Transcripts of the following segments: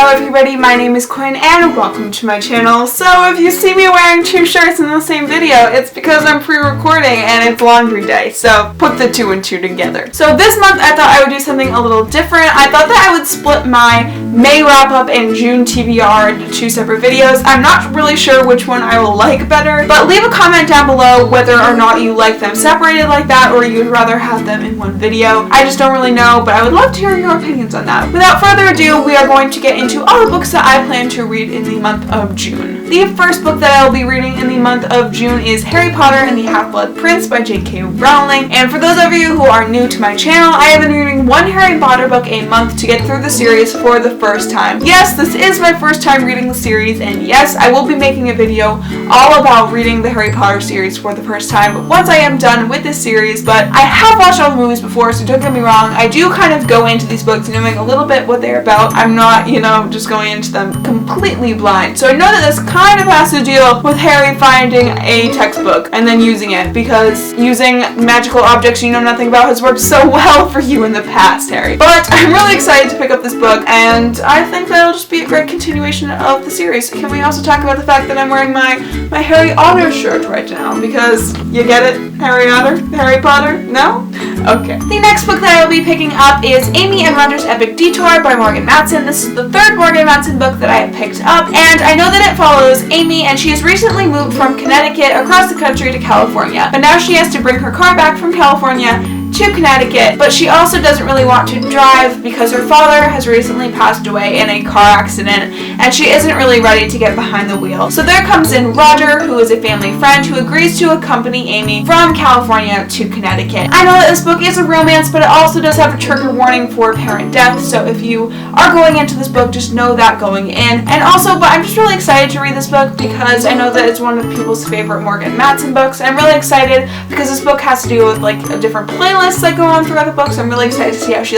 Hello everybody, my name is Quinn and welcome to my channel. So if you see me wearing two shirts in the same video, it's because I'm pre-recording and it's laundry day, so put the two and two together. So this month I thought I would do something a little different. I thought that I would split my May wrap-up and June TBR into two separate videos. I'm not really sure which one I will like better, but leave a comment down below whether or not you like them separated like that or you'd rather have them in one video. I just don't really know, but I would love to hear your opinions on that. Without further ado, we are going to get into all the books that I plan to read in the month of June. The first book that I will be reading in the month of June is Harry Potter and the Half-Blood Prince by J.K. Rowling. And for those of you who are new to my channel, I have been reading one Harry Potter book a month to get through the series for the first time. Yes, this is my first time reading the series, and yes, I will be making a video all about reading the Harry Potter series for the first time once I am done with this series, but I have watched all the movies before, so don't get me wrong, I do kind of go into these books knowing a little bit what they're about. I'm not, just going into them completely blind. So I know that this kind of has to deal with Harry finding a textbook and then using it, because using magical objects you know nothing about has worked so well for you in the past, Harry. But I'm really excited to pick up this book, and I think that'll just be a great continuation of the series. Can we also talk about the fact that I'm wearing my Harry Otter shirt right now, because you get it? Harry Otter? Harry Potter? No? Okay. The next book that I will be picking up is Amy and Runder's Epic Detour by Morgan Matson. This is the third Morgan Matson book that I have picked up, and I know that it follows Amy, and she has recently moved from Connecticut across the country to California, but now she has to bring her car back from California to Connecticut, but she also doesn't really want to drive because her father has recently passed away in a car accident and she isn't really ready to get behind the wheel. So there comes in Roger, who is a family friend who agrees to accompany Amy from California to Connecticut. I know that this book is a romance, but it also does have a trigger warning for parent death, so if you are going into this book, just know that going in. And also, but I'm just really excited to read this book because I know that it's one of people's favorite Morgan Matson books. I'm really excited because this book has to do with like a different playlist that go on throughout the books. I'm really excited to see how she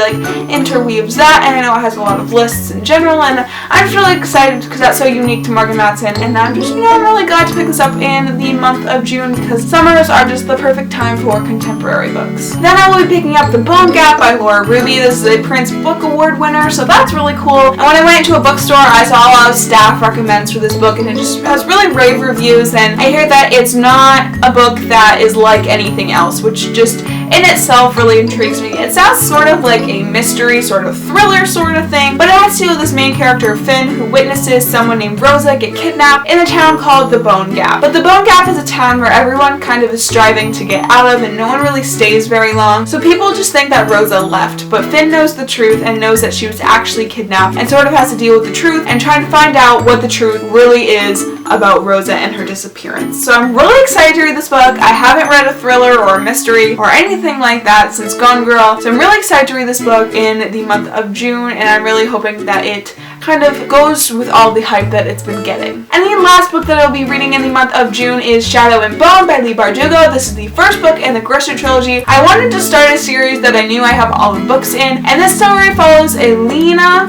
interweaves that, and I know it has a lot of lists in general, and I'm just really excited because that's so unique to Morgan Matson, and I'm just, I'm really glad to pick this up in the month of June because summers are just the perfect time for contemporary books. Then I will be picking up The Bone Gap by Laura Ruby. This is a Prince Book Award winner, so that's really cool. And when I went into a bookstore, I saw a lot of staff recommends for this book, and it just has really rave reviews, and I hear that it's not a book that is like anything else, which just in itself really intrigues me. It sounds sort of like a mystery, sort of thriller sort of thing, but it has to do with this main character, Finn, who witnesses someone named Rosa get kidnapped in a town called the Bone Gap. But the Bone Gap is a town where everyone kind of is striving to get out of, and no one really stays very long, so people just think that Rosa left, but Finn knows the truth and knows that she was actually kidnapped and sort of has to deal with the truth and trying to find out what the truth really is about Rosa and her disappearance. So I'm really excited to read this book. I haven't read a thriller or a mystery or anything like that since Gone Girl, so I'm really excited to read this book in the month of June, and I'm really hoping that it kind of goes with all the hype that it's been getting. And the last book that I'll be reading in the month of June is Shadow and Bone by Leigh Bardugo. This is the first book in the Grisha trilogy. I wanted to start a series that I knew I have all the books in, and this story follows Alina,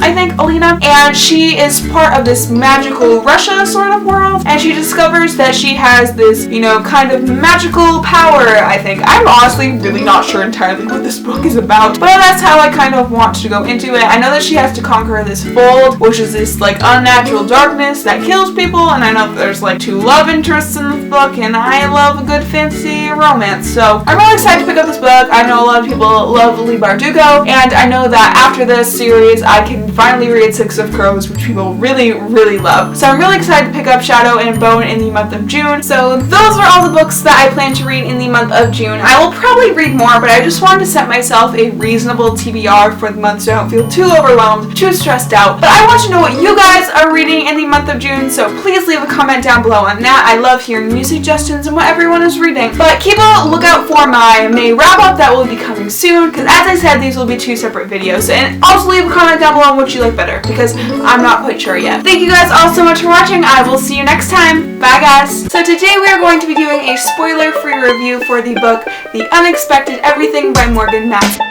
and she is part of this magical Russia sort of world, and she discovers that she has this, kind of magical power, I think. I'm honestly really not sure entirely what this book is about, but that's how I kind of want to go into it. I know that she has to conquer this fold, which is this unnatural darkness that kills people, and I know that there's two love interests in this book, and I love a good fantasy romance, so I'm really excited to pick up this book. I know a lot of people love Leigh Bardugo, and I know that after this series I can finally read Six of Crows, which people really, really love. So I'm really excited to pick up Shadow and Bone in the month of June. So those are all the books that I plan to read in the month of June. I will probably read more, but I just wanted to set myself a reasonable TBR for the month so I don't feel too overwhelmed, too stressed out. But I want to know what you guys are reading in the month of June, so please leave a comment down below on that. I love hearing new suggestions and what everyone is reading. But keep a lookout for my May wrap-up that will be coming soon, because as I said, these will be two separate videos. And also leave a comment down below on what you like better, because I'm not quite sure yet. Thank you guys all so much for watching. I will see you next time. Bye guys! So today we are going to be doing a spoiler-free review for the book The Unexpected Everything by Morgan Matson.